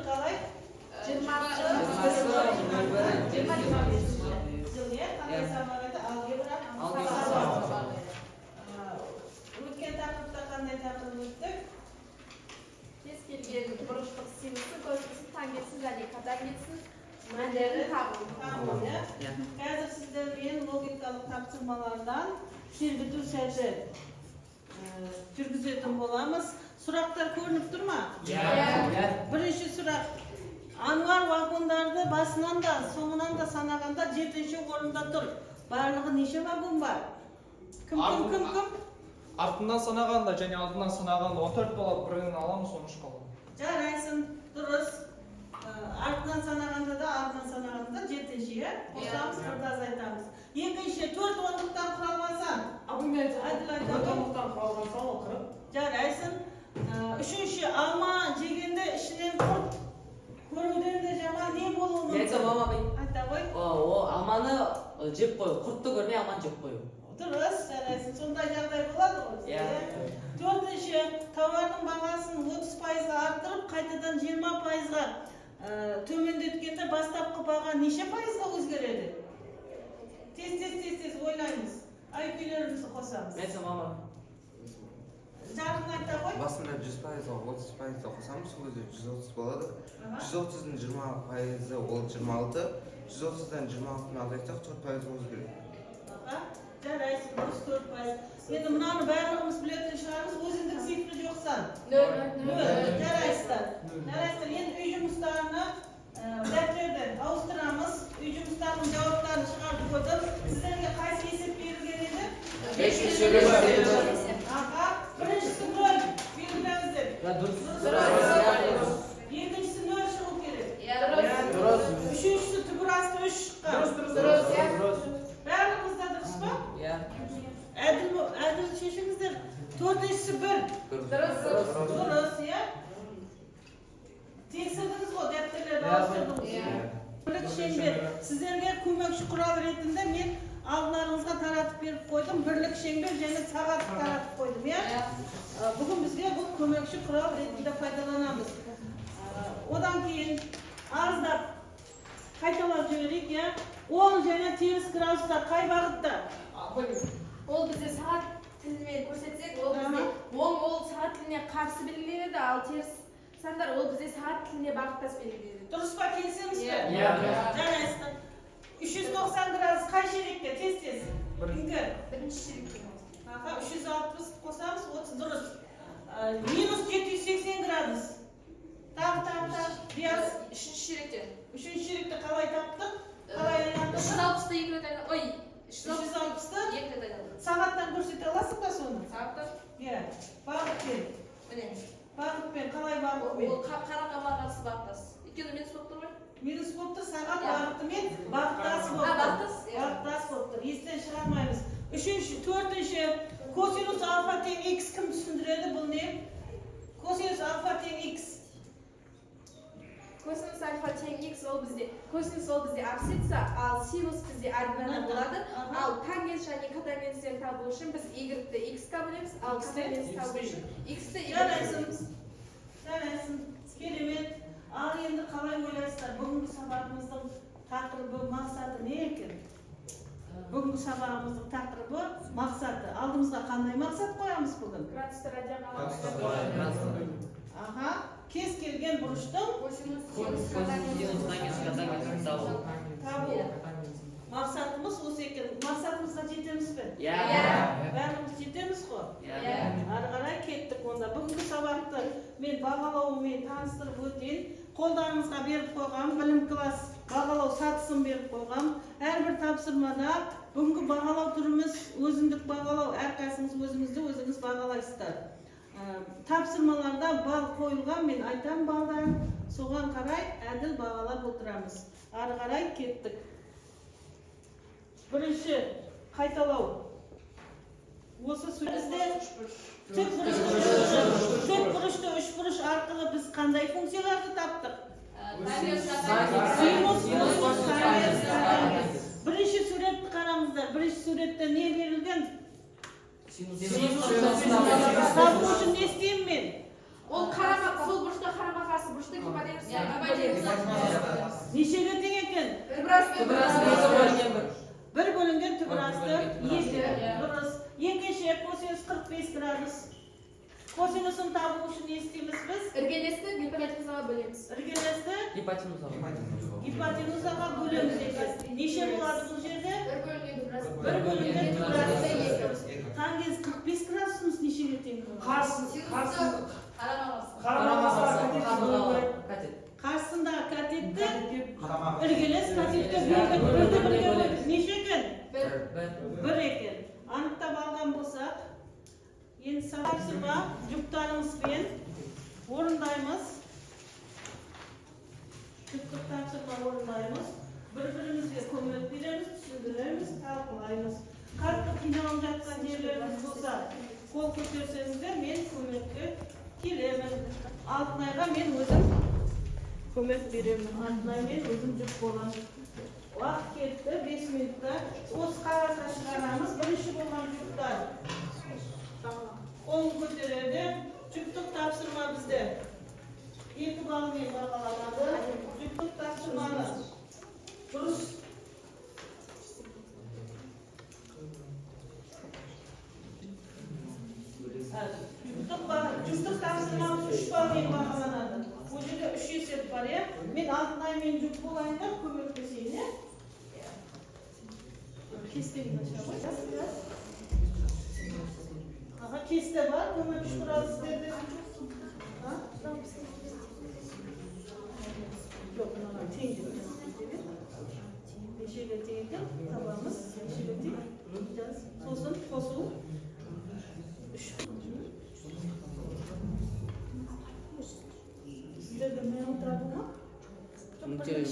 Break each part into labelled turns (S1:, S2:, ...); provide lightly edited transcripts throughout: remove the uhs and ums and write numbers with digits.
S1: қалай?
S2: 20
S1: жыл, иә? Қандай сабақ еді? Алгебра. Өткен тақырыпта қандай тақырып өттік?
S2: Кез келген бұрыштық синусы, косинусы, тангенсін және катангенсін мәндерін табу.
S1: Қазір сіздермен логикалық тапсырмалардан тербету сәті жүргізетін боламыз. Сұрақтар көрініп тұр ма? Бірінші сұрақ. Ануар вагондарды басынан да, соңынан да санағанда 7-ші орында тұр. Барлығы неше вагон бар? Кім?
S3: Артынан санағанда және алдынан санағанда 14 болады, бірінен аламыз, 13 қалады.
S1: Жарайсын, дұрыс. Артынан санағанда да, алдынан санағанда 7-ші, иә? Қосамыз, бірді азайтамыз. Екінші, 4 ондықтан құралмасан. Жарайсын. Үшінші, алма жегенде ішінен құрт. Көруден де жаман не болуы мүмкін? Айта ғой.
S4: Алманы жеп қою, құртты көрмей алманы жеп қою.
S1: Дұрыс, жарайсын. Сондай жағдай болады ғой. Төртінші, тауардың бағасын 30%-ға арттырып, қайтадан 20%-ға төмендеткенде бастапқы баға неше пайызға өзгереді? Тез ойлаймыз. IQ-лерімізді қосамыз. Жарқын айта ғой.
S5: Басында 100%-ға 30%-ға қосамыз, сол кезде 130 болады. 130-ның 20%-ы ол 26, 130-дан 26-ны азайтсақ 4%-ға өзгереді.
S1: Жарайсын, дұрыс 4%. Енді мынаны барлығымыз білетін шығармыз, өзіндік цифрі жоқсан. Жарайсыздар. Енді үй жұмыстарына дәптерді ауыстырамыз. Үй жұмыстарының жауаптарын шығарды көрдім. Сіздерге қайсы есеп берілген еді? Біріншісі 0 белгілеңіздер. Екіншісі 0 шығу керек. Үшіншісі түбір асты 3 шыққан. Барлығымызда дұрыс па? Әділ шешіңіздер. Төртіншісі 1. Дұрыс, иә? Тексердіңіз ғой, дәптерлерді ауыстырдыңыз. Бірлік шеңбер. Сіздерге көмекші құрал ретінде мен алдыларыңызға таратып беріп қойдым. Бірлік шеңбер және сағат таратып қойдым, иә? Бүгін бізге бұл көмекші құрал ретінде пайдаланамыз. Одан кейін аздап қайталап жіберейік, иә? Оң және теріс градустар қай бағытта?
S2: Ол бізде сағат тілімен көрсетсек, ол сағат тіліне қарсы белгіленеді, ал теріс сандар ол бізде сағат тіліне бағыттас белгіленеді.
S1: Дұрыс па, келісеміз бе? Жарайсыздар. 390 градус қай шеректе? Тез.
S2: Бірінші шеректе.
S1: 360 қосамыз, 30 дұрыс. Минус 780 градус. Тағы.
S2: Үшінші шеректе.
S1: Үшінші шеректе қалай таптық? Қалай айналдық?
S2: 360-ты 2 рет айналдық. Ой,
S1: 360-ты
S2: 2 рет айналдық.
S1: Сағаттан көрсете аласың ба соны?
S2: Сағаттан?
S1: Иә. Бағытпен. Бағытпен, қалай бағытпен?
S2: Ол қараңғыға қарсы бағыттас. Өйткені минус болып тұр ғой?
S1: Минус болып тұр, сағат бағытымен бағыттас болып тұр. Бағыттас болып тұр. Естен шығармаймыз. Төртінші, косинус альфа тең x кім түсіндіреді? Бұл не? Косинус альфа тең x.
S2: Косинус альфа тең x ол бізде абсцисса, ал синус бізде аргинаны болады. Ал тангенс және катангенстен табу үшін біз y-ті x-қа бөлеміз, ал катангенс табу үшін x-ті
S1: Жарайсын. Керемет. Ал енді қалай ойлайсыздар? Бүгінгі сабағымыздың тақырыбы, мақсаты не екен? Бүгінгі сабағымыздың тақырыбы, мақсаты. Алдымызға қандай мақсат қоямыз бүгін?
S2: градусты радианға
S1: Кез келген бұрыштың табу. Мақсатымыз осы екен. Мақсатымызға жетеміз бе? Бәріміз жетеміз ғой? Ары қарай кеттік онда. Бүгінгі сабақты мен бағалауымен таныстырып өтейін. Қолдарыңызға беріп қойғам, білім класс бағалау сатысын беріп қойғам. Әрбір тапсырмада бүгінгі бағалау түріміз өзіндік бағалау. Әрқайсыңыз өзіңіз бағалайсыздар. Тапсырмаларда бал қойылған, мен айтам балдарын, соған қарай әділ бағалап отырамыз. Ары қарай кеттік. Бірінші қайталау. Осы сөзде тік бұрышты үш бұрыш арқылы біз қандай функцияларды таптық? Бірінші суретті қараңыздар. Бірінші суретте не берілген? Табу үшін не істеймін мен?
S2: Ол сол бұрышта қарама қарсы бұрышты
S1: Нешеге тең екен? Бір бөлінген түбірасты 2. Дұрыс. Екінші косинус 45 градус. Косинусын табу үшін не істейміз біз?
S2: Іргелесті гипотенузаға бөлеміз.
S1: Іргелесті
S4: Гипотенузаға.
S1: гипотенузаға бөлеміз екен. Неше болады бұл жерде? Бір бөлінген түбірасты 2. Тангенс 45 градусымыз нешеге тең болады? Қарсындағы катетті іргелес катетке бірді бірге бөліп. Неше екен? Бір екен. Анықтап алған болсақ, енді тапсырма жүктарымызбен орындаймыз. Жүктік тапсырма орындаймыз. Бір-бірімізге көмек береміз, түсіндіреміз, талқылаймыз. Қатты қиналып жатқан жерлеріңіз болса, қол көтерсеңіздер, мен көмекке келемін. Алтынайға мен өзім көмек беремін. Алтынай мен өзім жүк боламын. Уақыт кетті, 5 минутта. Осы қағазға шығарамыз. Бірінші болған жүктар. Қолын көтереді. Жүктік тапсырма бізде 2 балымен бағаланады. Жүктік тапсырманы дұрыс жүктік тапсырмамыз 3 балмен бағаланады. Бұл жерде 3 есеп бар, е? Мен Алтынаймен жүк болайын да көмектесейін, е? Кестені нашабай. Аға, кесте бар, көмекші құралы сіздерде. Жоқ, мынаған тең деп. Нешеге тең екен, табамыз. Нешеге тең. Сосын қосу. 3. Сіздерді мен отырады ма? Бірлік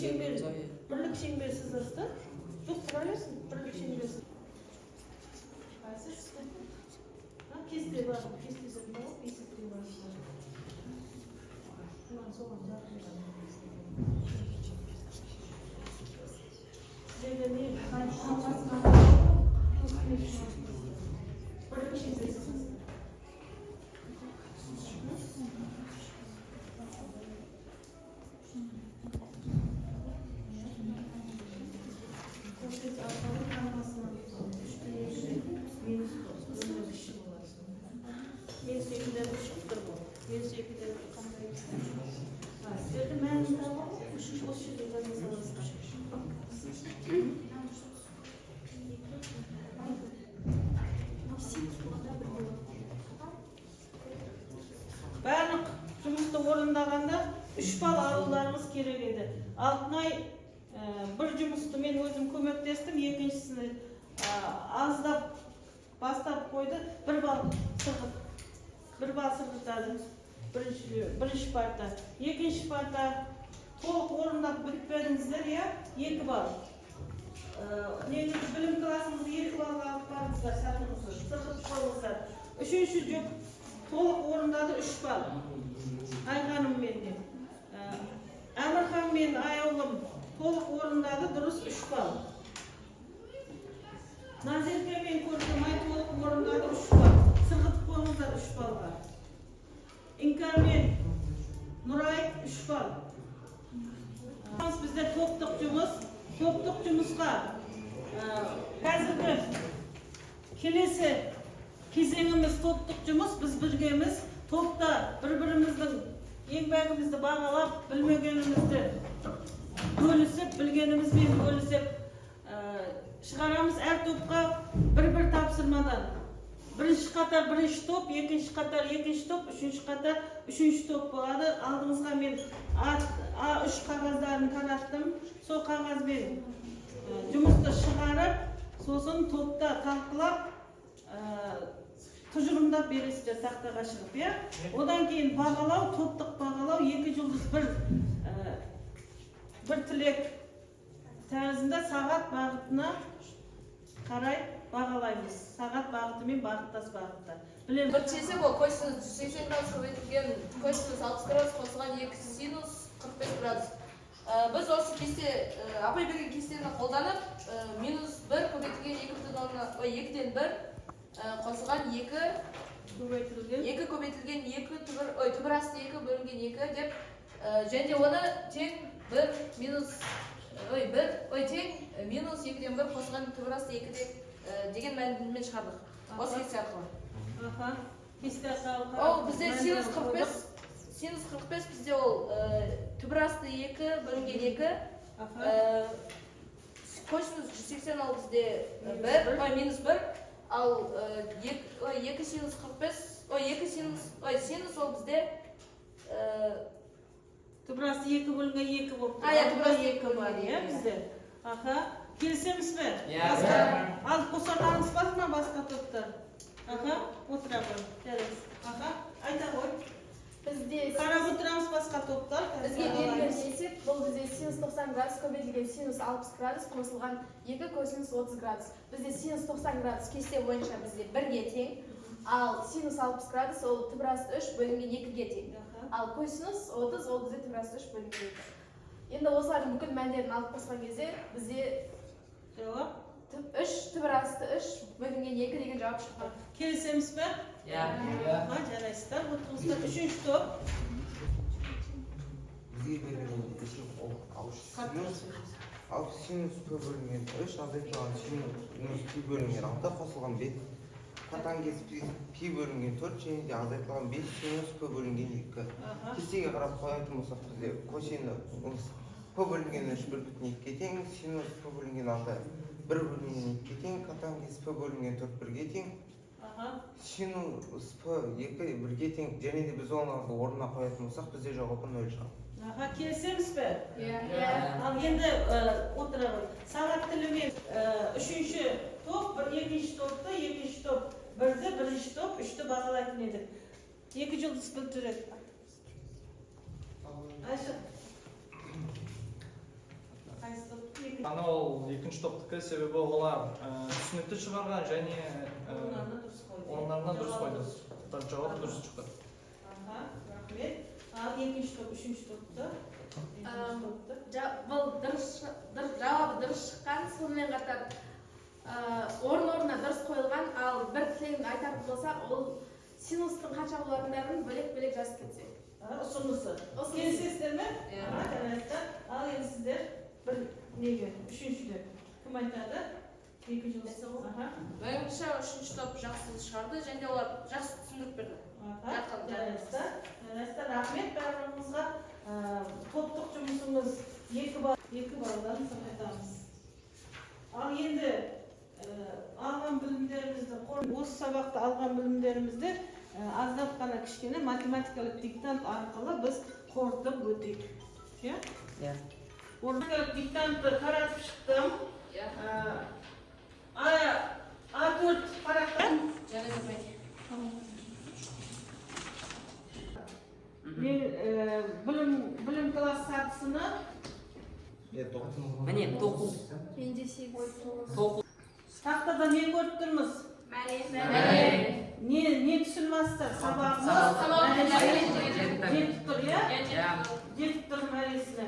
S1: шеңбер сызырсты. Жоқ, тұра берсін, бірлік шеңбер сызырсты. Кесте бар, кестесі болып, есептей бар. Соған жарқын. Сіздерді не? Бірлік шеңбер сызырсты. Барлық жұмысты орындағанда 3 бал алуларымыз керек еді. Алтынай бір жұмысты мен өзім көмектестім, екіншісini аздап бастап қойды. 1 бал сырғытады. Бірінші парта. Екінші парта толық орындап бітпедіңіздер, 2 бал. Негізі білім классымызды 2 балға алып барыңыздар, сырғытып қойыңыздар. Үшінші жүк толық орындады 3 бал. Айғаным менде. Әмірхан мен Айолым толық орындады, дұрыс 3 бал. Назерке мен Көркемай толық орындады 3 бал. Сырғытып қойыңыздар 3 балға. Инкар мен Нұрай 3 бал. Бізде топтық жұмысқа қазіргі келесі кезеңіміз топтық жұмыс, біз біргеміз. Топта бір-біріміздің еңбегімізді бағалап, білмегенімізді бөлісіп, білгенімізбен бөлісіп шығарамыз. Әр топқа бір-бір тапсырмадан. Бірінші қатар бірінші топ, екінші қатар екінші топ, үшінші қатар үшінші топ болады. Алдыңызға мен A3 қағаздарын тараттым. Сол қағазбен жұмысты шығарып, сосын топта талқылап, тұжырымдап бересіздер тақтаға шығып, е? Одан кейін бағалау, топтық бағалау, 2 жұлдыз бір тілек тәрізінде сағат бағытына қарай бағалаймыз. Сағат бағыты мен бағыттас бағытта.
S2: Бір чесек ол косинус 180 градус көбейтілген косинус 60 градус қосылған 2 синус 45 градус. Біз осы кесте, апай берген кестені қолданып, минус 1 көбейтілген 2-ден 1 қосылған 2 көбейтілген 2 түбір асты 2 бөлінген 2 деп және оны тең 1 минус тең минус 2-ден 1 қосылған түбір асты 2 деген мәлімдемемен шығардық осы кесте арқылы.
S1: Кесте арқылы.
S2: Ол бізде синус 45 бізде ол түбір асты 2 бөлінген 2 косинус 180 ал бізде 1 минус 1 ал 2 синус 45 синус ол бізде
S1: Түбірасы 2 бөлінген 2 болып тұр.
S2: Түбірасы
S1: 2 бар, бізде. Келісеміз бе? Ал қосарларыңыз бар ма басқа топтар? Отыра қой. Жарайсыз. Айта қой.
S2: Бізде
S1: қарап отырамыз басқа топтар.
S2: Бізге берілген есеп, бұл бізде синус 90 градус көбейтілген синус 60 градус қосылған 2 косинус 30 градус. Бізде синус 90 градус кесте бойынша бізде 1-ге тең, ал синус 60 градус ол түбір асты 3 бөлінген 2-ге тең. Ал косинус 30 ол бізде түбір асты 3 бөлінген 2. Енді осылардың бүкіл мәндерін алып қосқан кезде бізде
S1: жауап
S2: 3 түбір асты 3 бөлінген 2 деген жауап шықты.
S1: Келісеміз бе? Жарайсыздар. Отырыңыздар. Үшінші топ.
S5: Бізге берілген есеп ал синус p бөлінген 3 азайтылған синус пи бөлінген 6 қосылған 5 катангенс пи бөлінген 4 және де азайтылған 5 синус p бөлінген 2. Кестеге қарап қоятын болсақ бізде косинус p бөлінген 3 1,2-ге тең, синус p бөлінген 6 1,2-ге тең, катангенс p бөлінген 4 1-ге тең, синус p 2 1-ге тең, және де біз оларды орнына қоятын болсақ бізде жауабы 0 шығады.
S1: Келісеміз бе? Ал енді отыра ғой. Сағат тілімен үшінші топ, екінші топты, екінші топ бірді, бірінші топ, үшті бағалайтын едік. 2 жұлдыз білдіреді. Айшы. Қайсы топты?
S3: Ана ол екінші топтікі себебі олар түсінікті шығарған және орындарына дұрыс қойды. Жауап дұрыс шықты.
S1: Рахмет. Ал екінші топ, үшінші топты?
S2: Бұл жауабы дұрыс шыққан, сонымен қатар орын-орнына дұрыс қойылған, ал бір тілегін айтатын болса, ол синустың қанша болатындарын бөлек-бөлек жазып кетсе.
S1: Ұсынысы. Келісесіздер ме? Ал енді сіздер бір неге, үшіншіде кім айтады? 2 жыл.
S2: Меніңше үшінші топ жақсы шығарды және олар жақсы түсіндіріп берді.
S1: Жарайсыздар. Рахмет барлығыңызға. Топтық жұмысымыз 2 балдан сақтаймыз. Ал енді алған білімдерімізді, осы сабақта алған білімдерімізді аздап қана кішкене математикалық диктант арқылы біз қорытып өтейік. Математикалық диктантты қаратып шықтым. A4 парақтан білім класс сатысыны
S4: Міне 9.
S2: Менде 8.
S1: тақтада не көріп тұрмыз? Не түсінмастар? Сабағымыз жетіп тұр, жетіп тұр мәресіне.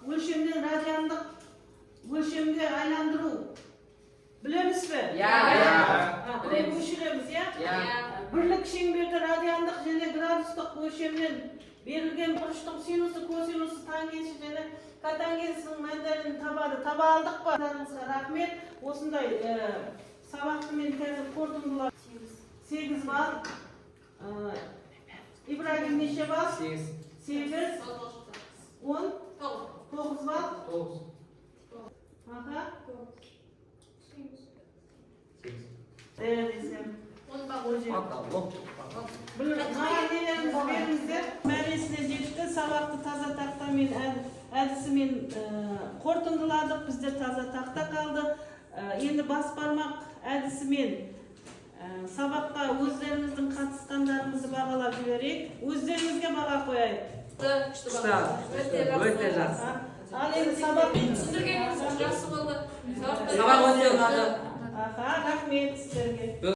S1: Өлшемден радиандық өлшемге айландыру. Білеміз бе? Көшіреміз, бірлік шеңберді радиандық және градустық өлшемнен берілген бұрыштың синусы, косинусы, тангенсі және катангенсінің мәндерін табады. Таба алдық па? Рахмет. Осындай сабақты мен қазір қорытындылар. 8 балл. Ибрагим неше балл? 8. 10. 9 балл. Маған нелеріңіз беріңіздер. Мәресіне жетті. Сабақты таза тақтамен әдісімен қорытындыладық. Біздер таза тақта қалды. Енді бас бармақ әдісімен сабаққа өздеріңіздің қатысқандарыңызды бағалап жіберейік. Өздеріңізге баға қояйық.
S4: Өте жақсы.
S1: Ал енді сабақ
S2: түсіндіргеніңіз жақсы болды.
S4: Сабақ өте ұнады.
S1: Рахмет сіздерге.